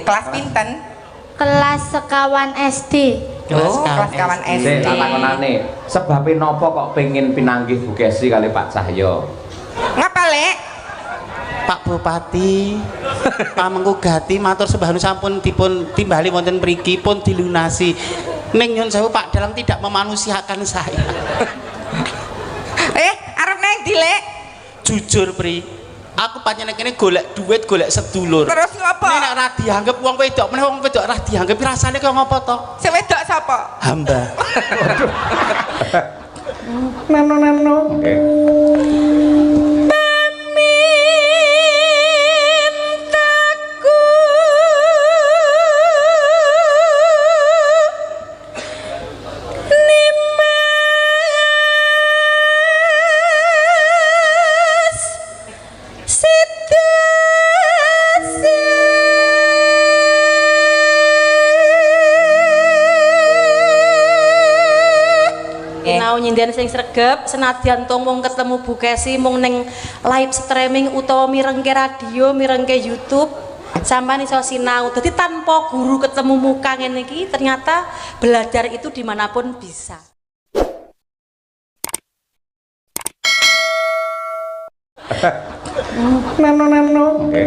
Kelas pinten? Kelas sekawan SD. Oh, kelas kawan SD. Takonane, sebabe napa kok pengen pinanggih Bu Kesi kali Pak Cahyo? Ngapa, Lek? Pak Bupati, Pamengku Gati matur sembah sampun dipun timbali wonten mriki pun dilunasi. Ning nyun sewu Pak dalam tidak memanusiakan saya. Arep nang ndi, Lek? Jujur, Pri. Aku panjenengan kene golek duit, golek sedulur. Terus ngopo? Nek ora dianggep wong wedok, meneh wong wedok ora dianggep rasane kaya ngopo to? Sing wedok sapa? Hamba. Nano. Oke. Nyindian sing sregep senadyan tong wong ketemu Bu Kesi mung ning live streaming utawa mirengke radio, mirengke YouTube sampean iso sinau. Dadi tanpa guru ketemu muka ngene iki ternyata belajar itu dimanapun bisa. Nano. Oke.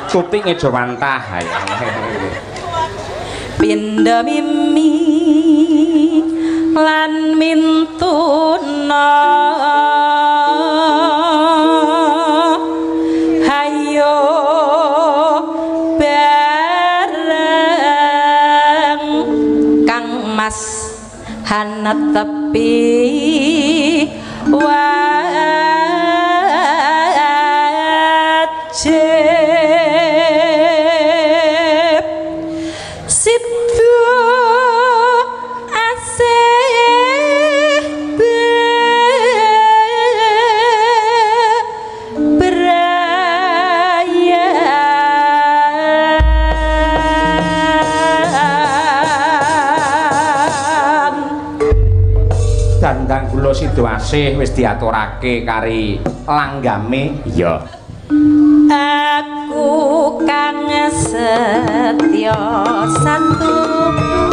Kupinge Jawantah ya. Pinda mimi lan mintuna hayo bareng Kang Mas Hanat tepi wajib kula Sidoasih wis diaturake kari langgame. Iya. Aku kang setya santuku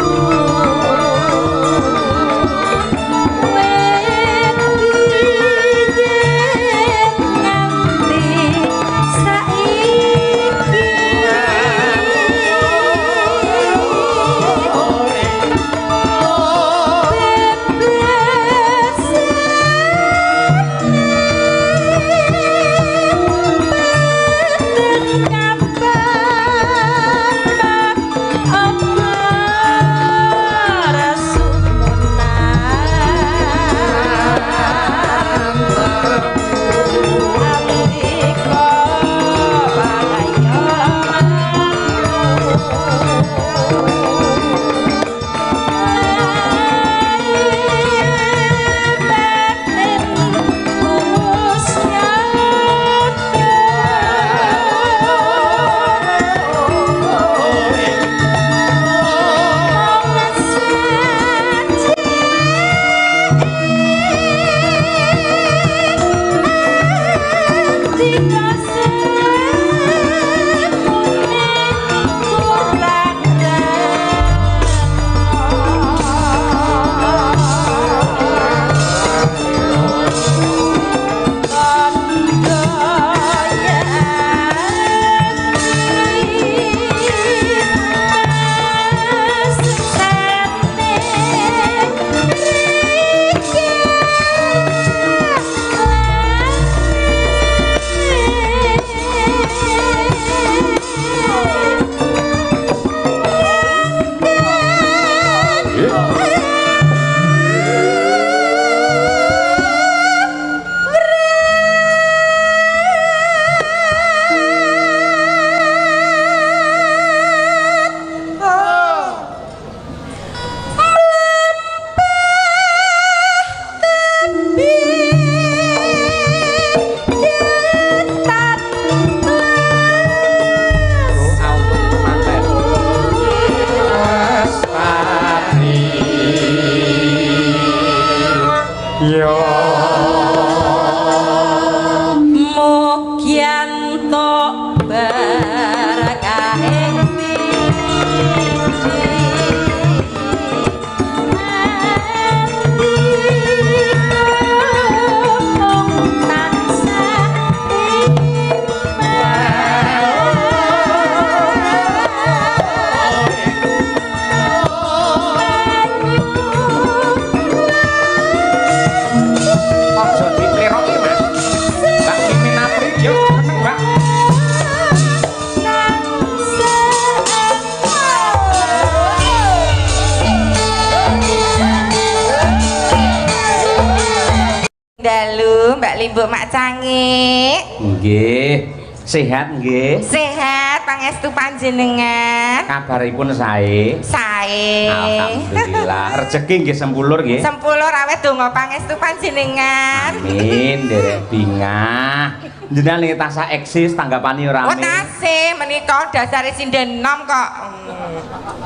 Dalu Mbak Limbuk Mak Cangik. Nggih. Sehat nggih. Sehat pangestu panjenengan. Kabaripun sae. Sae. Alhamdulillah. Rezeki nggih sempulur nggih. Sempulur awet donga pangestu panjenengan. Amin, Derek Bingah. Jenengan niki tansah eksis tanggapane ora Oh amin. tasih menika dasare sinden nom kok.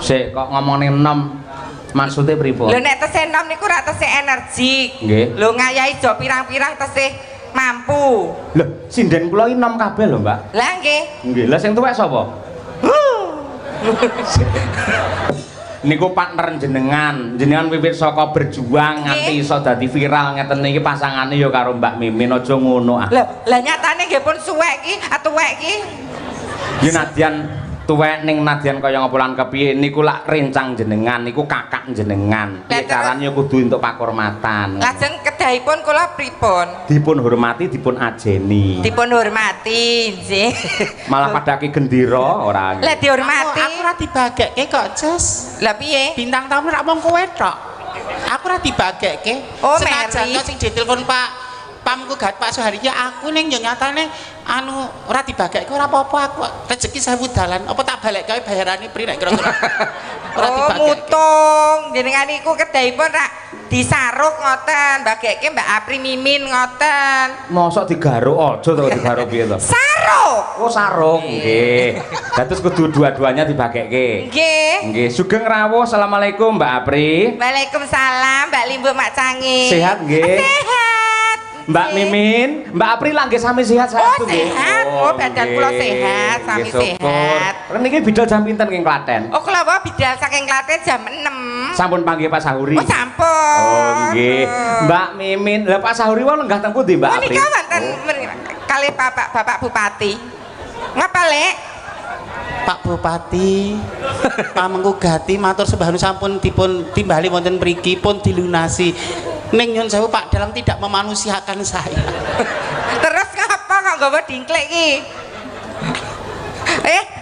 Sik kok ngomongne enom. Maksudnya pripun? Lho nek tesih nom niku ra tesih energik. Nggih. Lho ngayahi jo pirang-pirang tesih mampu. Lho, sinden kula iki enom kabeh lho, Mbak. Lah nggih. Nggih, lah sing tuwek sapa? Niku partner jenengan wiwit saka berjuang nganti iso dadi viral ngeten iki pasangane ya karo Mbak Mimin aja ngono ah. Lah nyatane nggih pun suwek iki, atuwek iki. Ya nadyan tuwek ning nadyan kaya ngopolan kepiye niku lak rencang jenengan niku kakak jenengan. Piye carane kudu entuk pakurmatan. Lajeng kedahipun kula pripun? Dipun hormati, dipun ajeni. Dipun hormati, nggih. Malah padake gendera ora. Lah dihormati. Aku ora dibagekke kok, Jos. Lah piye? Bintang tamu rak mung kowe tok. Aku ora dibagekke. Oh, senajan Mary. to sing ditelepon Pamku gat Pak Soehari ya aku ning yo nyatane anu ora dibagekke ora apa-apa aku rezeki 1000 dalan apa tak balik kae bayarane pri nek kira-kira ora Oh dibagekke. mutung jenengan iku kedahipun rak disaruk ngoten, bageke Mbak Apri Mimin ngoten. Mosok digaruk aja to digaruk piye to? Saruk. Oh sarung nggih. Dados kudu dua-duanya dibagekke. Nggih. Nggih, sugeng rawuh. Assalamualaikum Mbak Apri. Waalaikumsalam Mbak Limbu Mak Cangi. Sehat nggih? Sehat. Mbak Mimin, Mbak Apri lagi sami sehat Oh sehat, oh badan kula nggih. sehat, sami Nggih, syukur. sehat. Niki bidal jam pinten king Klaten? Oh kula wae bidal saking Klaten jam 6. Sampun panggih Pak Sahuri. Oh sampun. Oh nggih. Mbak Mimin, lah Pak Sahuri wae lenggah teng pundi Mbak Oh Apri? nika wonten kalih Bapak Bupati. Ngapa Lek? Pak Bupati pamengku gati matur sembah sampun dipun timbali wonten mriki pun dilunasi. Ning nyun sewu Pak Dalang tidak memanusiakan saya. Terus ngapa kok nggawa dingklek iki?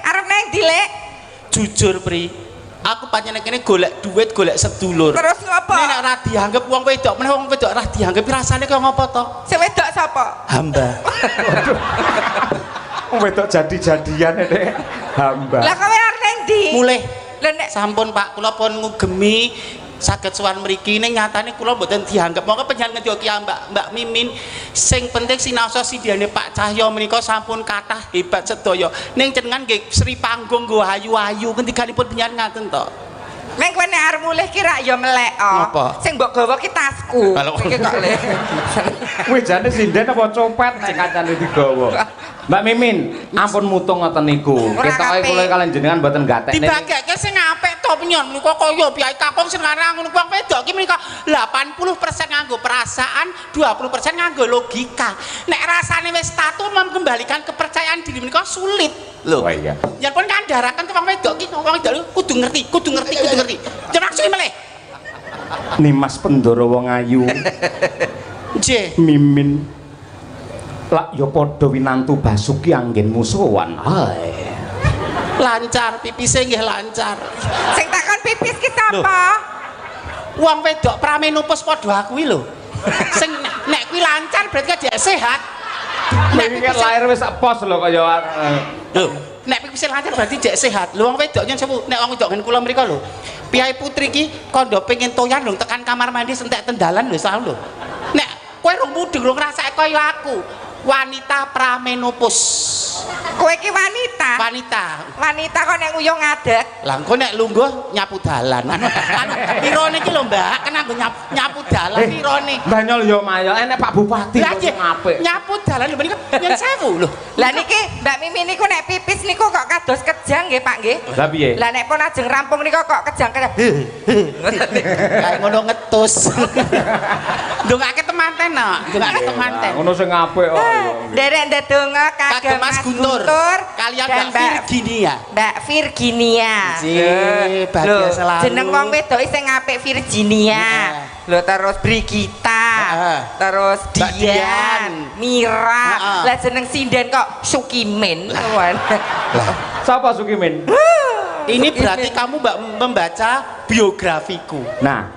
Arep nang ndi Lek? Jujur Pri, aku panjenengan kene golek duit, golek sedulur. Terus ngapa? Nek ora dianggep wong wedok, meneh wong wedok ora dianggep rasane kaya ngopo to? Sing wedok sapa? Hamba. Wong wedok jadi-jadian nek hamba. Lah kowe arep nang ndi? Mulih Lah nek sampun Pak, kula pun ngugemi saged sowan mriki ning nyatane kula mboten dianggep. Monggo panjenengan ngedyoki Mbak Mimin. Sing penting sinaosa sidhane Pak Cahyo menika sampun kathah hebat sedaya. Ning jenengan nggih Sri Panggung nggo ayu-ayu ngendikanipun panjenengan ngaten to. Nek kowe nek arep mulih ki rak ya melek. Ngapa? Sing mbok gawa ki tasku. Kalau- Iki kok Lek. Kuwi jane sinden apa copet sing kancane digawa. Mbak Mimin, ampun mutung ngoten niku. Ora Ketoke apik. kula kalian jenengan mboten gatek. Dibageke sing apik to penyon menika kaya piyai kakung sing larang ngono wong wedok ki menika 80% nganggo perasaan, 20% nganggo logika. Nek rasane wis tatu mengembalikan kepercayaan diri menika sulit. Lho. Oh iya. Ya pun kandharaken ke wong wedok ki, wong wedok kudu ngerti. Jeneng suwi meleh. Nimas Pendoro wong ayu. Nggih. Mimin. Lak ya padha winantu Basuki anggenmu sowan. Hai. Lancar pipise nggih lancar. Sing takon pipis ki sapa? Wong wedok pramenopause padha akui lho. Sing nek kuwi lancar berarti dia sehat. Iki kan lahir wis sak pos lho kaya Lho, nek pipise lancar berarti dia sehat. Lho wong wedok nyen sewu, nek wong wedok ngen kula mriko lho. Piyai putri ki kondo pengen toyan lho tekan kamar mandi sentek tendalan lho selalu lho. Nek kowe rung mudeng rung ngrasake kaya aku. Wanita pramenopause. Kowe ki wanita. Wanita kok nek nguyuh ngadeg. Lah engko nek lungguh nyapu dalan. Pirone iki lho Mbak, kena nggo nyapu dalan pirone. Mbah Nyol yo mayo enek Pak Bupati Lah sing apik. nyapu dalan lho menika yen sewu lho. Lah niki Mbak Mimin niku nek pipis niku kok kados kejang nggih Pak nggih. Lah piye? Lah nek pun ajeng rampung niku kok kejang-kejang. Kayak ngono ngetus. Ndongake temanten no, ndongake temanten. Ngono sing apik kok. Derek ndedonga kagem Mas Guntur kalian dan Mbak Virginia. Mbak Virginia. Jee, bahagia selalu. Jeneng wong wedok sing apik Virginia. Lho terus Brigita. Terus Mbak Dian, Dian. Mira. Lah jeneng sinden kok Sukimin. Sapa Sukimin? Ini berarti kamu Mbak membaca biografiku. Nah,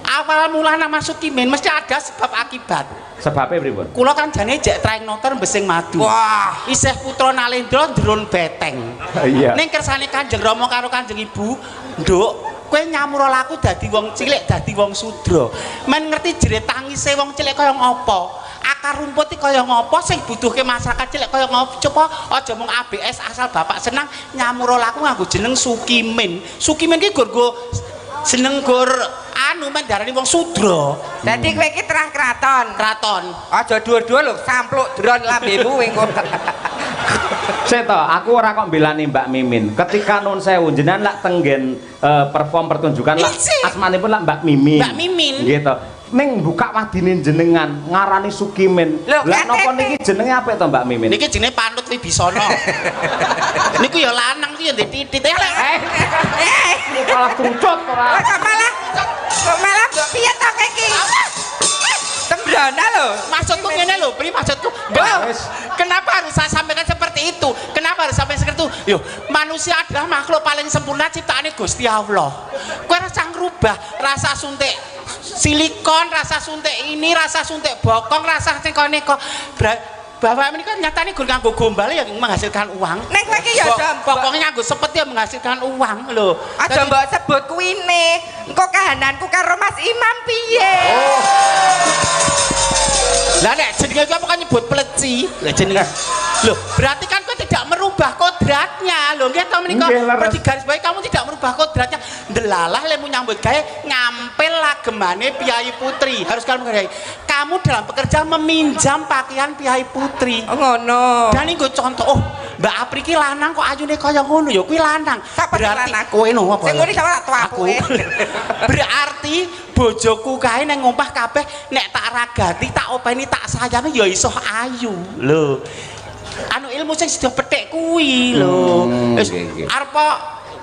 Awal mula nama Sukimin mesti ada sebab akibat. sebabnya pripun? Kula kan jane jek traing notor besing madu. Wah. Isih putra Nalendra ndron beteng. Iya. Ning kersane Kanjeng Rama karo Kanjeng Ibu, Nduk, kowe nyamura laku dadi wong cilik, dadi wong sudra. Men ngerti jerit tangise wong cilik kaya ngopo? Akar rumput iki kaya ngopo sing butuhke masyarakat cilik kaya ngopo? Coba aja mung ABS asal bapak senang nyamura laku nganggo jeneng Sukimin. Sukimin ki gur jeneng gur anu men darani wong sudra. Dadi kowe iki terah kraton. Kraton. Aja dhuwur-dhuwur lho, sampluk dron lambemu engko. Seto, aku ora kok mbelani Mbak Mimin. Ketika nun sewu jenengan lak tenggen perform pertunjukan lak asmanipun lak Mbak Mimin. Mbak Mimin. Gitu. Ning buka wadine jenengan ngarani Sukimin. Lho, Lah napa KTP. niki jenenge apik to Mbak Mimin? Niki jenenge Panut Wibisono. Niku ya lanang ki ya ndek titik. Malah trucut ora. Kok malah mbok piye to kowe iki? Tembrana lho. Maksudku ngene lho, Pri, maksudku. Mbak, kenapa harus saya sampaikan seperti itu? Kenapa harus sampai seperti itu? Yo, manusia adalah makhluk paling sempurna ciptaane Gusti Allah. Kowe rasa ngrubah rasa suntik silikon, rasa suntik ini, rasa suntik bokong, rasa sing kene kok Bapak menika nyatane gur nganggo gombal ya menghasilkan uang. Nek kowe iki ya aja pokoknya nganggo sepet ya menghasilkan uang lho. aja mbok sebut kuwine. Engko kahananku karo Mas Imam piye? Oh. Lah nek jenenge kowe apa nyebut pleci? Lah jenenge. Loh, berarti kan kowe tidak merubah kodratnya. Lho, nggih to menika. Di garis bawahi kamu tidak merubah kodratnya. Delalah lemu nyambut gawe ngampil lagemane Piai Putri. Harus kamu gawe. Kamu dalam pekerjaan meminjam pakaian Piai Putri. Oh ngono. Dan ini contoh, oh Mbak Apri ki lanang kok ayune kaya ngono ya kuwi lanang. Berarti kowe no apa? Sing ngene sama tuaku. Berarti bojoku kae nang ngompah kabeh nek tak ragati, tak openi, tak sayangi ya iso ayu. Lho. Anu ilmu sing sida petik kuwi lho. Wis arep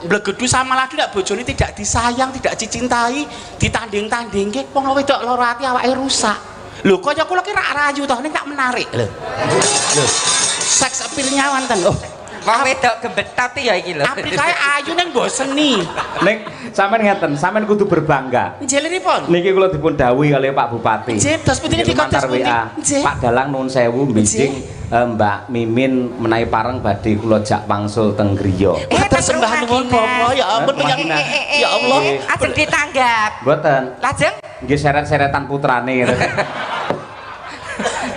blegedu sama lagi ndak bojone tidak disayang, tidak dicintai, ditanding-tandingke wong wedok lara ati awake rusak. Lho kaya kula ki rak rayu to ning tak menarik lho. Lho. Seks appeal-nya wonten. Oh, wong wedok gembetat ya iki lho. Apri kae ayu ning mboseni. Nek sampean ngeten, sampean kudu berbangga. Njelenipun. Niki kula dipun dawuhi oleh Pak Bupati. Nggih, dos putih di kontes putih. Pak Dalang nuwun sewu mbijing Mbak Mimin menawi pareng badhe kula jak wangsul teng griya. Matur sembah nuwun Bapak, ya ampun ya Allah. Ajeng ditanggap. Mboten. Lajeng Nggih seret-seretan putrane.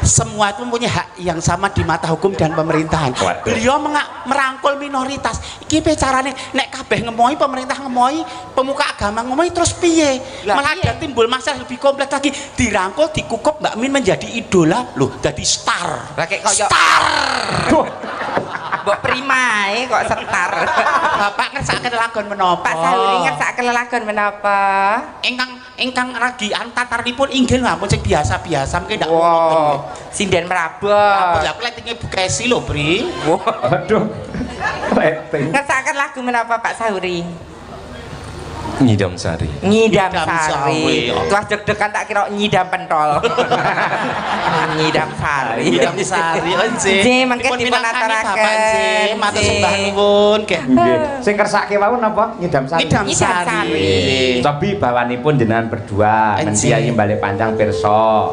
Semua itu mempunyai hak yang sama di mata hukum dan pemerintahan. Beliau merangkul minoritas. Iki carane nek kabeh ngemohi pemerintah ngemohi, pemuka agama ngemohi terus piye? Malah ada timbul masalah lebih kompleks lagi. Dirangkul, dikukup Mbak Min menjadi idola. Loh, jadi star. lah kayak koyo Star. mbok primae kok setar. Bapak ngersakaken lelagon menapa? Pak Sahuri ngersakaken lelagon menapa? Ingkang ragian tataripun inggil ampun sing biasa-biasa mungkin ndak Wow, sinden merabot. Ampun lah kletinge Bu Kesi lho, Bri. Waduh. Rating. Ngersakaken lagu menapa Pak Sahuri? Nyidam Sari. Nyidam Nyidam Sari. Sari. Tuah deg-degan tak kira nyidam pentol. Nyidam Sari. Nyidam Sari onje. Nggih, mangke dipun aturaken. Matur sembah nuwun nggih. Nggih. Sing kersake wau napa? Nyidam Sari. Nyidam Sari. Cobi bawanipun jenengan berdua Anjing. Mendiayi balik panjang pirsa.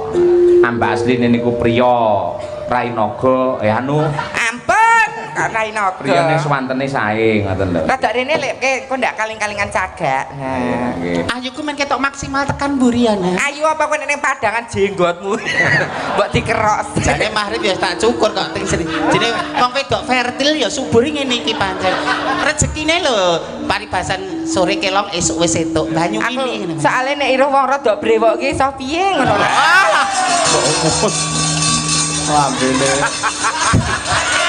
Amba asline niku priya Rainaga anu Ampun, kok Rainaga. priya ning swantene sae ngoten lho. Rada rene lek kok ndak kaling-kalingan cagak. Nah. Nggih. Ayuku men ketok maksimal tekan Buriana. Ayu apa kowe ning padangan jenggotmu. Mbok dikerok. Jane mahrib ya tak cukur kok ting seri. Jenenge wong wedok fertil ya subur ngene iki pancen. Rezekine lho paribasan sore kelong esuk wis entuk banyu Aku ini ngene. soalnya nek iruh wong rada brewok iki iso piye ngono lho. Alah, Ambene.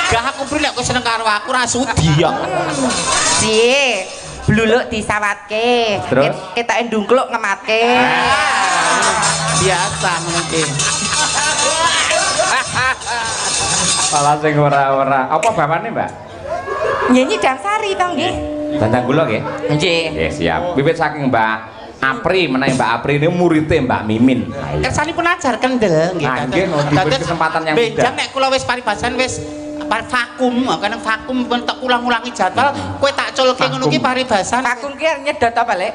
gak aku beri nek kowe seneng karo aku ra sudi ya. Piye? Bluluk disawatke. Terus? Ketoke ndungkluk ngematke. Biasa mungkin. Salah sing ora-ora. Apa bapakne, Mbak? Nyanyi Damsari to nggih. Bandang kula nggih. Nggih. Nggih, siap. Wiwit saking Mbak Apri menawi Mbak Apri ini muridé Mbak Mimin. Kersanipun ajar kendel nggih. Nah, nggih, no, diberi kesempatan yang Benjang mudah. nek kula wis paribasan wis vakum, kadang vakum tak ulang-ulangi jadwal, kowe tak culke ngono ki paribasan. Vakum ki nyedot apa lek?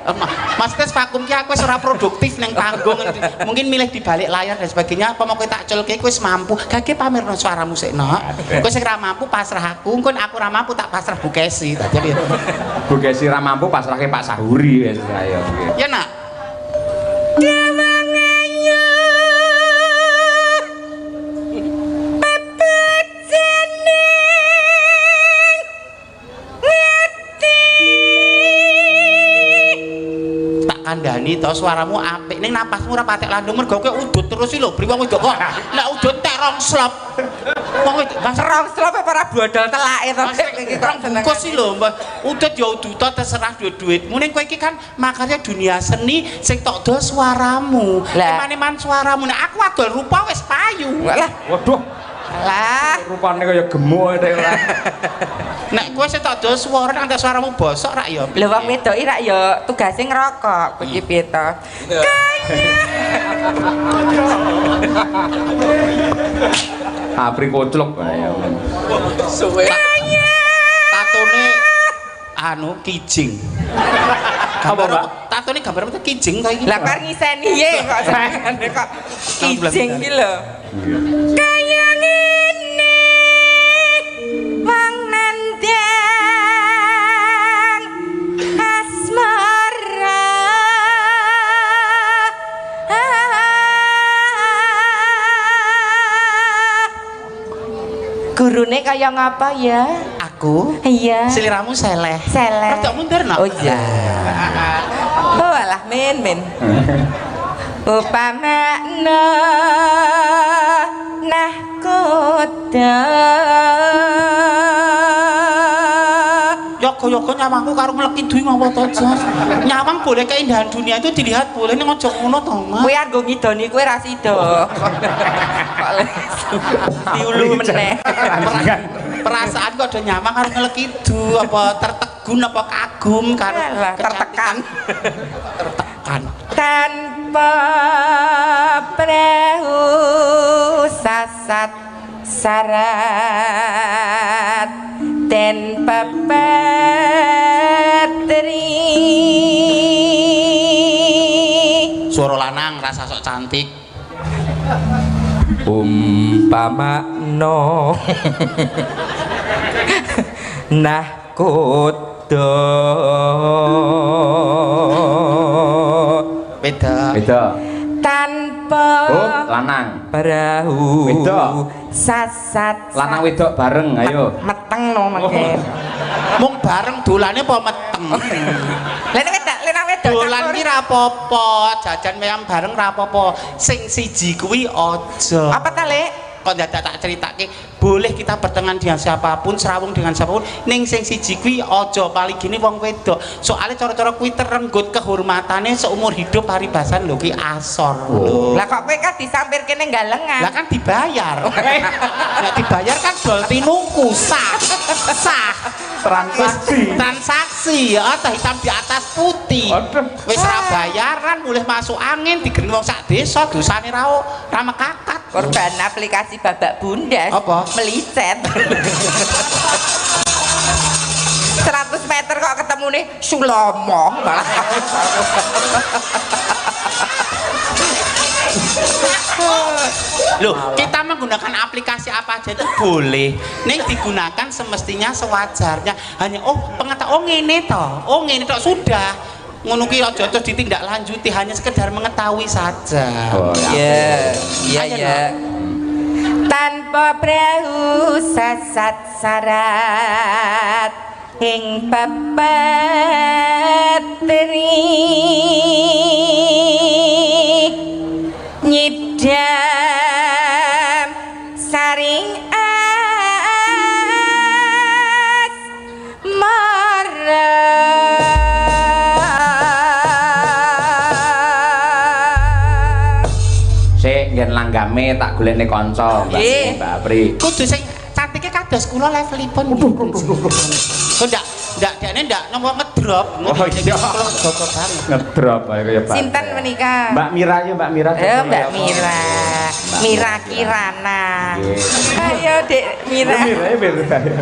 Mas tes vakum ki aku wis ora produktif nang panggung. Mungkin milih di balik layar dan sebagainya. Apa mau kowe tak culke kowe wis mampu. Gage pamerno suaramu sik, Nok. Kowe sing ra mampu pasrah aku, engko aku ra mampu tak pasrah Bu Kesi. Jadi Bu Kesi ra mampu pasrahke Pak Sahuri wis ayo nggih. ya nak. Kandhani to suaramu apik ning napasmu ora patek landung mergo kowe udut terus iki lho bri wong wedok kok nek udut tek rong slop wong wedok Serong slop apa ora bodol telake to iki kok seneng. bungkus iki lho mbah udut ya uduta terserah duit-duitmu ning kowe iki kan makarya dunia seni sing tok dol suaramu emane-man suaramu nek aku adol rupa wis payu Lah, Waduh, lah. rupane kaya gemuk nek ora. nek kowe sing tok dol suara nek suaramu bosok rak ya Lho wong wedok iki rak ya tugase ngerokok kuwi piye to? Apri koclok ayo. tatone anu kijing Apa, Mbak? tatone gambar apa kijing to iki Lah kok ngiseni ye kok sampeyan kok kijing iki lho. Kaya ngene Dek kaya ngapa ya? Aku Iya. seliramu seleh. Seleh. Rada mundur no. Oh iya. Oh alah men. Upamana nahkoda Yoga-yoga nyawangku karo mleki duwi ngopo to, Jas? Nyawang boleh keindahan dunia itu dilihat boleh ning aja ngono to, Mas. kowe arep ngidoni kowe ra sida. Kok diulu meneh. Perasaan kok ada nyawang karo ngelekidu apa tertegun apa kagum karo Alah, tertekan. tertekan. Tanpa perahu sasat sarat dan papatri Suara lanang rasa sok cantik. umpamano nahkoda Beda. tanpa lanang perahu Wedok. sasat lanang wedok bareng ayo meteng no mangke Mung bareng dolane apa meteng. lenang wedok Dolan ki ra apa-apa, jajan meyam bareng ra apa-apa. Sing siji kuwi aja. apa ta Lek? Kok dadak tak critake, boleh kita berteman dengan siapapun, serawung dengan siapapun, ning sing siji kuwi aja paligine wong wedok. Soale cara-cara kuwi terenggut kehormatane seumur hidup paribasan lho ki asor lho. Lah kok kowe kan disampirke ning galengan. Lah kan dibayar. Nek dibayar kan dol tinuku sah. Transaksi ya teh hitam di atas putih. Wis ra bayaran mulih masuk angin digering wong sak desa dosane ra mekakat. Korban aplikasi babak bundas. Apa? Melicet. 100 meter kok ketemu nih Sulomo malah. Loh, kita menggunakan aplikasi apa aja itu boleh. Ning digunakan semestinya sewajarnya. Hanya ngene to sudah. Ngono ki aja terus ditindaklanjuti, hanya sekedar mengetahui saja. Iya. Tanpa perahu sasat sarat ing papatri nyidam saring yen langgame tak golekne kanca Mbak Apri. Kudu sing cantike kados kula levelipun. Kok ndak dekne ndak nopo ngedrop. Oh iya. Ngedrop ae kaya Pak. Sinten menika? Mbak Mira ya Mbak Mira. Mbak Mira. Mira Kirana. Ayo Dek Mira. Mira.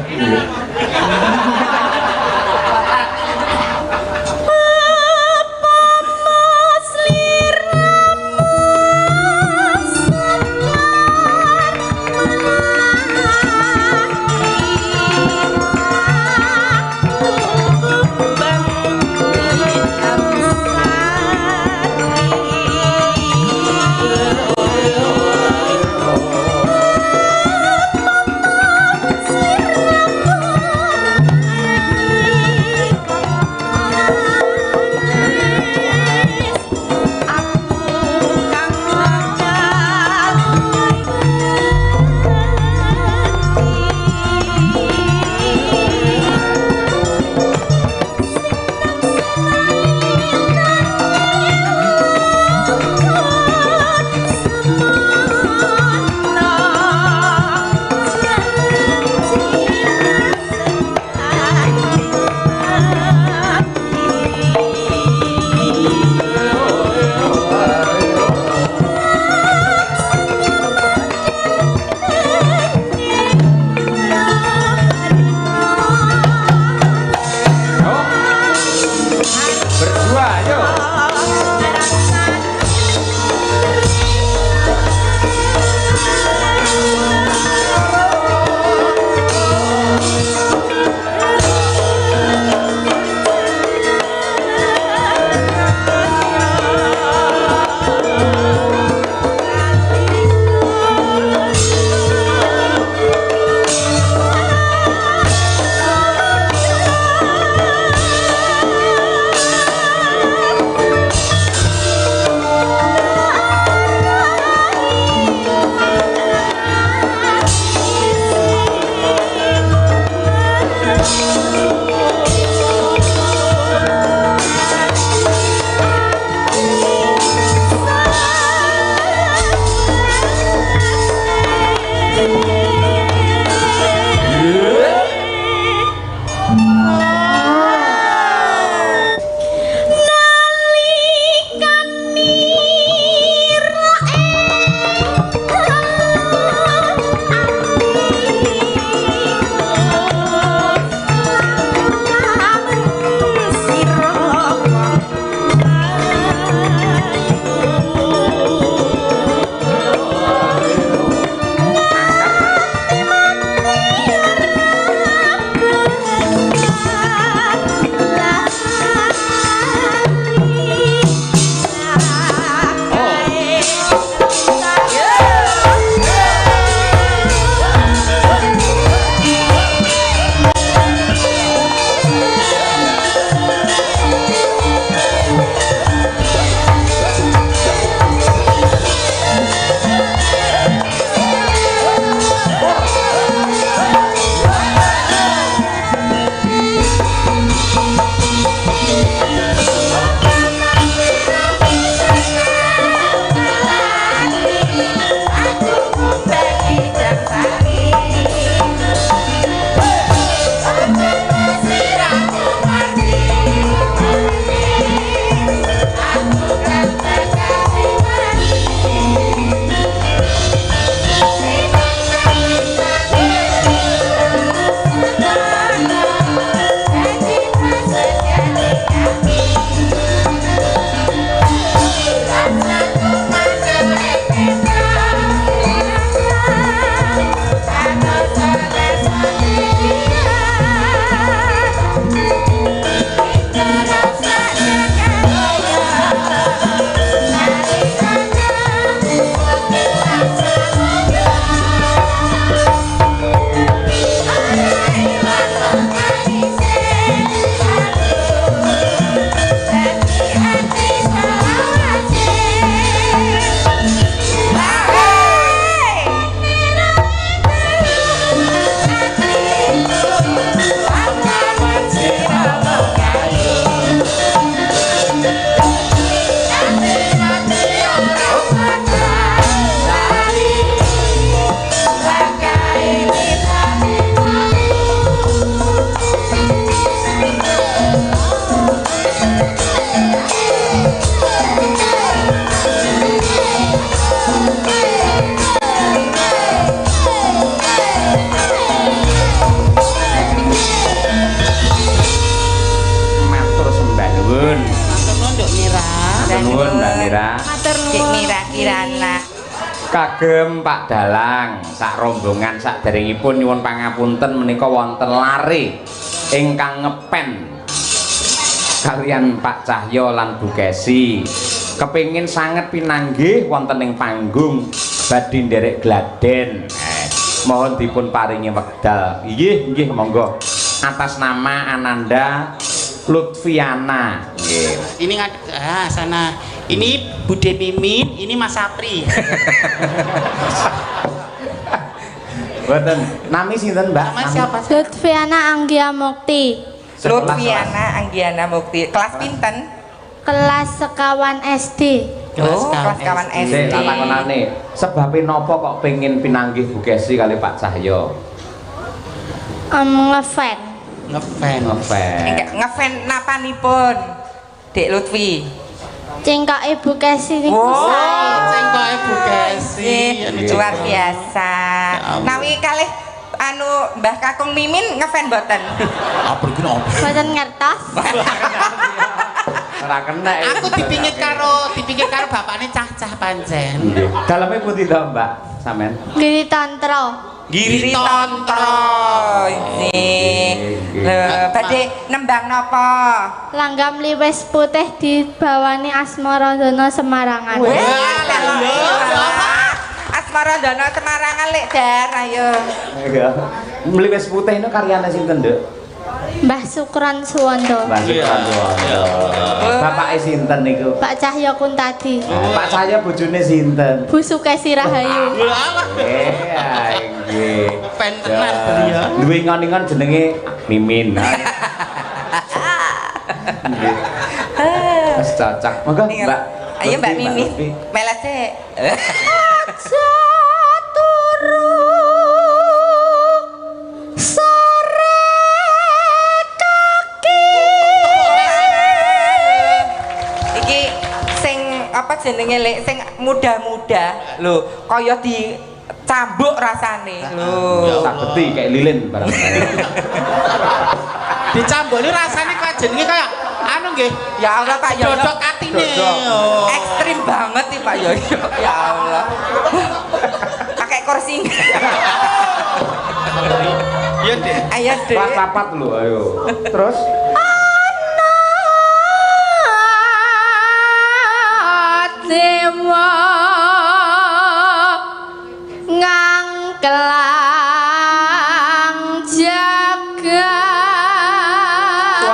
Nuwun Mbak Mira. Cik Mira Kirana. Kagem Pak Dalang, sak rombongan saderengipun nyuwun pangapunten menika wonten lare ingkang ngepen kalian Pak Cahyo lan Bu Kesi. Kepingin sanget pinanggih wonten ing panggung badhe nderek gladen. Mohon dipun paringi wekdal. Nggih, monggo. Atas nama Ananda Lutfiana. Ini ngadep sana. Ini Bude Mimin, ini Mas Sapri. Mboten. Nami sinten, Mbak? Nama siapa? Lutfiana Anggia Mukti. Lutfiana Anggiana Mukti. Kelas pinten? Kelas sekawan SD. Oh, kelas kawan SD. Takonane, sebabe napa kok pengin pinanggih Bu Kesi kali Pak Cahyo? Ngefan. Ngefan. Ngefan napanipun? Dek Lutfi. Cengkok Ibu Kesi niku Oh, sae. Cengkok Ibu Kesi. Luar biasa. Nawi kalih anu Mbah Kakung Mimin ngefan mboten? Apa iki opo? Boten ngertos. Ora kena. Aku dipikir karo bapakne cah-cah pancen. Nggih. Daleme putih to, Mbak? Sampean. Giri Tantra. Giri Tantra. Lho, badhe nembang napa? Langgam liwes putih dibawani Asmaradana Semarangan. Asmaradana Semarangan lek dar ayo. Mliwis putih itu karyane sinten, Nduk? Mbah Sukran Suwondo. Mbak Suwondo. Bapake sinten niku? Pak Cahyo Kuntadi. Pak Cahyo bojone sinten? Bu Sukesi Rahayu. Nggih. Pen tenan beliau. Duwe ingon-ingon jenenge Mimin. Nggih. Wis cocok. Monggo, Mbak. Ayo Mbak Lutfi, Mimin. Lutfi. Melet sik. Aja turu sore kaki. Iki sing apa jenenge lek sing muda-muda lho kaya dicambuk rasane lho. Sabeti kayak lilin barang. Dicambuk ini rasanya kayak jenenge kayak anu nggih. Ya Allah Pak Yoyo. Dodok atine. Ekstrim banget nih Pak Yoyo. Ya Allah. Pakai kursi. Iya, Dek. Ayo Dek. Kelas papat lho, ayo. Terus Dewa ngangkelang jagat.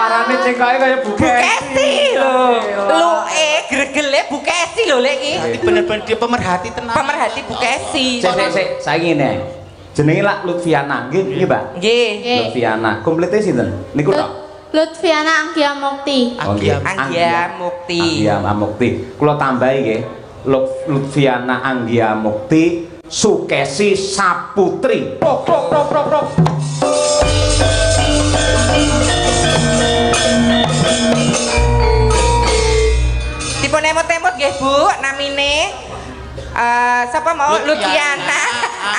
suarane cengkoke kaya Bu Kesi lho. Luke gregele Bu Kesi lho lek iki. Bener-bener dia pemerhati tenan. Pemerhati Bu Kesi. Sik, saiki ngene. Jenenge lak Lutfiana, nggih, nggih, Mbak. Nggih. Lutfiana, komplite sinten? Niku tok. Lutfiana Anggia Mukti. Oh, nggih. Anggia Mukti. Anggia Mukti. Kula tambahi nggih. Lutfiana Anggia Mukti Sukesi Saputri. Prok prok prok prok prok. Dipun emot-emot nggih Bu, namine sapa mau Lutfiana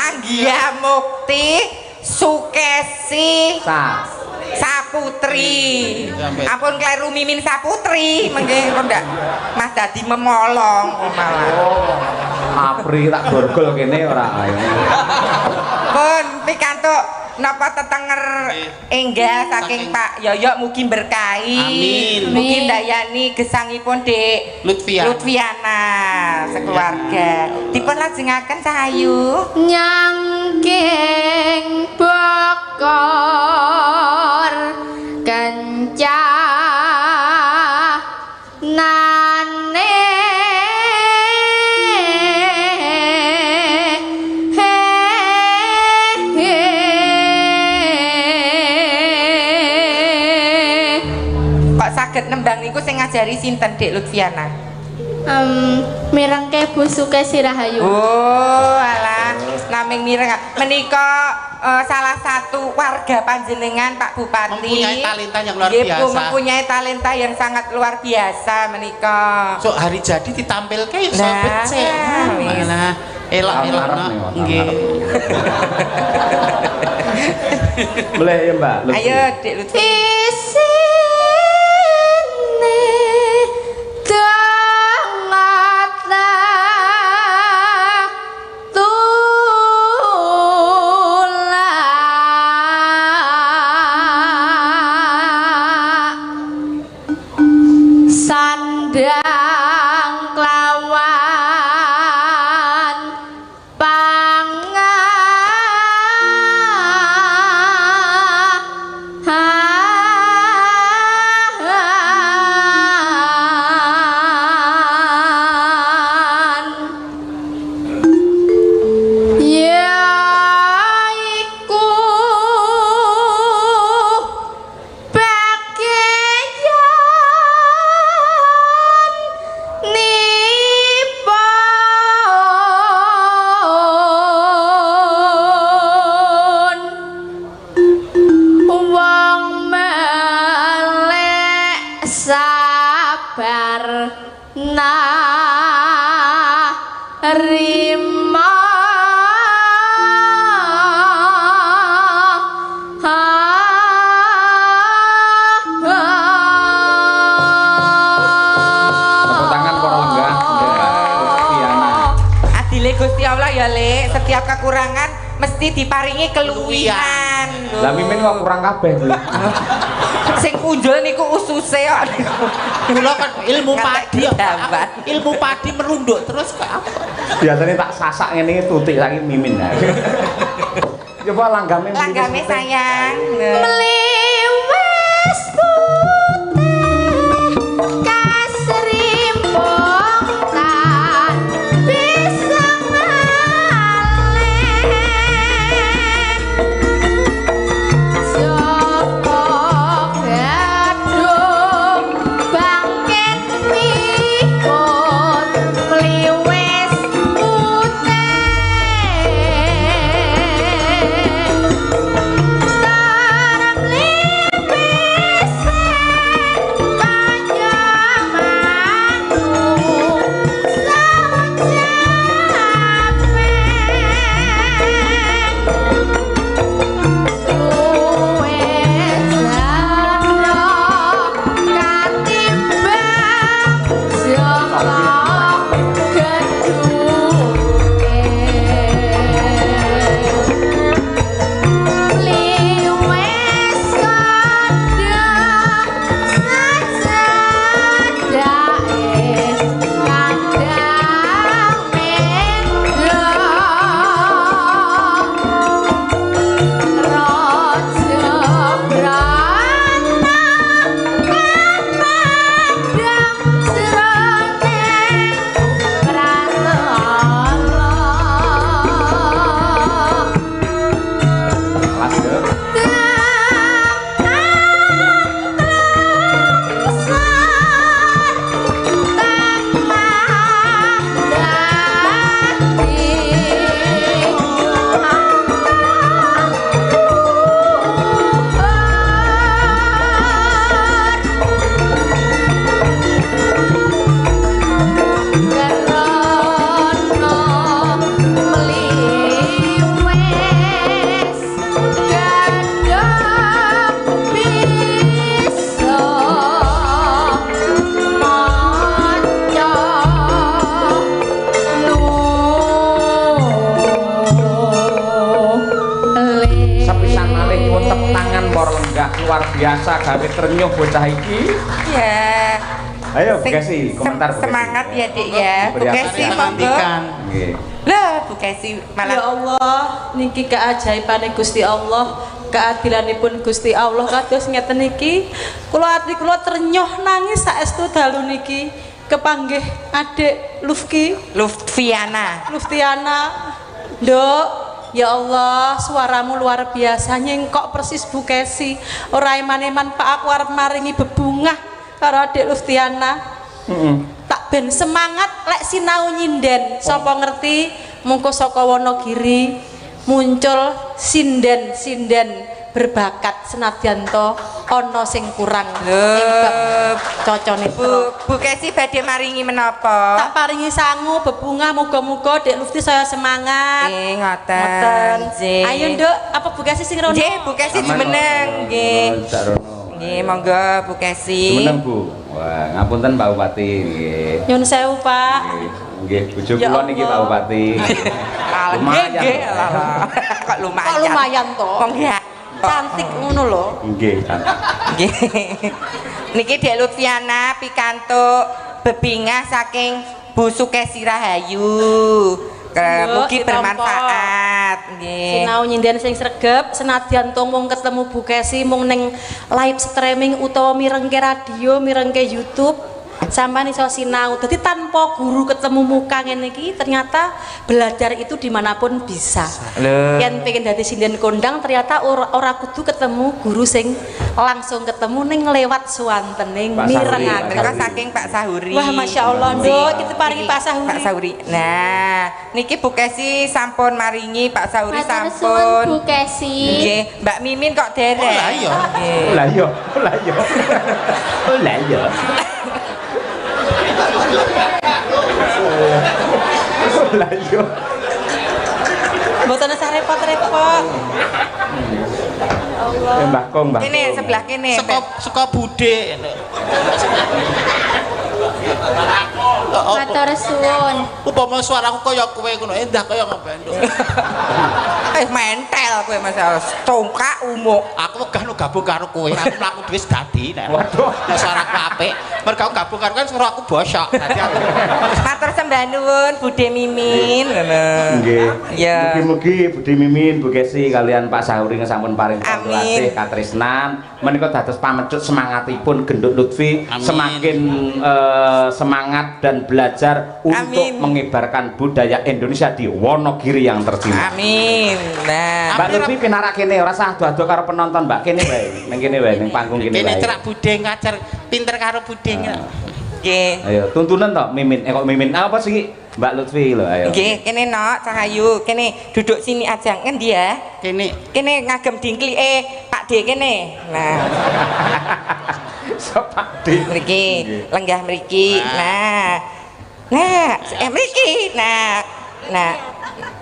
Anggia Mukti Sukesi Saputri. Ampun kleru Mimin Saputri, mengke kok ndak Mas dadi memolong malah. Apri tak gorgol kene ora ae. Pun pikantuk napa tetenger enggah saking Pak Yoyo mugi berkahi. Amin. Mugi ndayani gesangipun Dik Lutfiana sekeluarga. Dipun lajengaken Cahayu. Nyangking bokor kencanane saged nembang niku sing ngajari sinten Dik Lutfiana? Mirengke Bu Sukesi Rahayu. Oh, alah, naming mireng. Menika salah satu warga panjenengan Pak Bupati. Mempunyai talenta yang luar Nggih, biasa. mempunyai talenta yang sangat luar biasa menika. So hari jadi ditampilke iso Nah, becik. wis. Malah elok-elok nggih. Boleh ya Mbak Lutfi? Ayo Dik Lutfi. Isine sandang kelawan pangan yaiku sabar narima Tepuk tangan para lenggah Lutfiana. Adile Gusti Allah ya, Lek. Setiap kekurangan mesti diparingi keluwihan. Lah mimin kok kurang kabeh kuwi. Sing punjul niku ususe kok. Kula kan ilmu Ngantek padi. ditambat. Ilmu padi merunduk terus kok apa? Biasanya tak sasak ngene iki tutik lagi mimin. Coba langgame Langgame sayang. meliwes putih kasrimpongkan bisa ngalih saka gadung bangkit mikut meliwes putih Taram lipis panjamanku luar biasa gawe trenyuh bocah iki. Ya. Ayo Bu Kesi, komentar Bu Kesi. Semangat ya Dik ya. Bu Kesi monggo. Nggih. Lah Bu Kesi Ya malah Allah, niki keajaibane Gusti Allah, keadilanipun Gusti Allah kados ngeten niki. Kula ati kula trenyuh nangis saestu dalu niki kepanggih adik Lutfiana. Nduk, ya Allah, suaramu luar biasa nyengkok persis Bu Kesi. Ora eman-eman Pak aku arep maringi bebungah karo Adik Luftiana. Tak ben semangat lek sinau nyinden. Sapa ngerti mungko saka Wonogiri muncul sinden-sinden berbakat senadyan to ana sing kurang ing bab cocone Bu Kesi badhe maringi menapa? tak paringi sangu bebungah muga-muga Dek Lufti saya semangat. Ngoten. Nggih. Ayo Nduk, apa Bu Kesi sing rono? Nggih, Bu Kesi jumeneng nggih. Nggih, monggo Bu Kesi. Jumeneng Bu. Wah, ngapunten Pak Bupati nggih. Nyun sewu Pak. Nggih, bojo Ya kula niki Pak Allah. Bupati. Nggih, nggih. Kok lumayan. Kok lumayan to? Wong ya. Cantik ngono lho. Nggih. Nggih. Niki Dek Lutfiana pikantuk bebingah saking Bu Sukesi Rahayu. Mugi ditampa. bermanfaat. Nggih. Sinau nyinden sing sregep senadyan to mung ketemu Bu Kesi mung ning live streaming utawa mirengke radio, mirengke YouTube. Sampeyan iso sinau. Dadi tanpa guru ketemu muka ngene iki ternyata belajar itu dimanapun bisa. Lho. Yen pengen dadi sinden kondang ternyata ora kudu ketemu guru sing langsung ketemu ning lewat suwantening Pak Sahuri. mirengaken. Mereka saking Pak Sahuri. Wah, Masya Allah, Nduk, kita paringi Pak Sahuri. Pak Sahuri. Nah, niki Bu Kesi sampun maringi Pak Sahuri Matur suwun sampun. Bu Kesi. Nggih, Mbak Mimin kok derek. Oh, lah iya. Nggih. Lah iya, lah iya. Oh lah iya. Lah iya. Mboten usah repot-repot. Mbah Kong, Mbah. Kene Kong. sebelah kene. Saka bude. Matur suwun. Upama suaraku kaya kowe ngono, endah kaya ngobanduk. Mentel kowe masalah congkak umuk. Aku wegah nu gabung karo kowe, aku mlaku dhewe dadi nek. Waduh. Nek suaraku apik, mergo gabung karo kan suara aku bosok. Dadi aku Matur sembah nuwun Bude Mimin. Ngono. Nggih. Ya. Mugi-mugi Budi Mimin, Bu Kesi kalian Pak Sahuri sampun paring Amin. latih katresnan menika dados pamecut semangatipun Genduk Lutfi Amin. semakin semangat dan belajar untuk Amin. mengibarkan budaya Indonesia di Wonogiri yang tercinta. Amin. Nah, Mbak Lutfi pinarak kene ora usah adu-adu karo penonton, Mbak. Kene wae. Ning kene wae ning panggung kene kene wae. cerak bude ngajar pinter karo bude. nggih. Ayo, tuntunan toh Mimin. Kok Mimin apa sih Mbak Lutfi lho, ayo. Nggih, kene nok Cahayu, kene duduk sini aja. Ngendi ya? Kene Kene ngagem dingklike Pak D kene. Nah, Sok Pak D. mriki, lenggah mriki. Nah. Nah, mriki. Nah. Nah.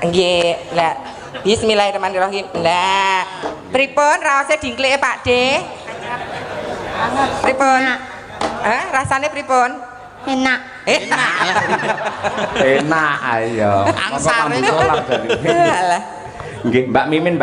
Nggih, lah. Bismillahirrahmanirrahim. Nah, pripun raose dingklike Pak D? Pripun? Hah, rasane pripun? Enak. Enak. Enak ayo. Angsare. Monggo pambuka lah, jadi. Alah. Nggih, Mbak Mimin, Mbak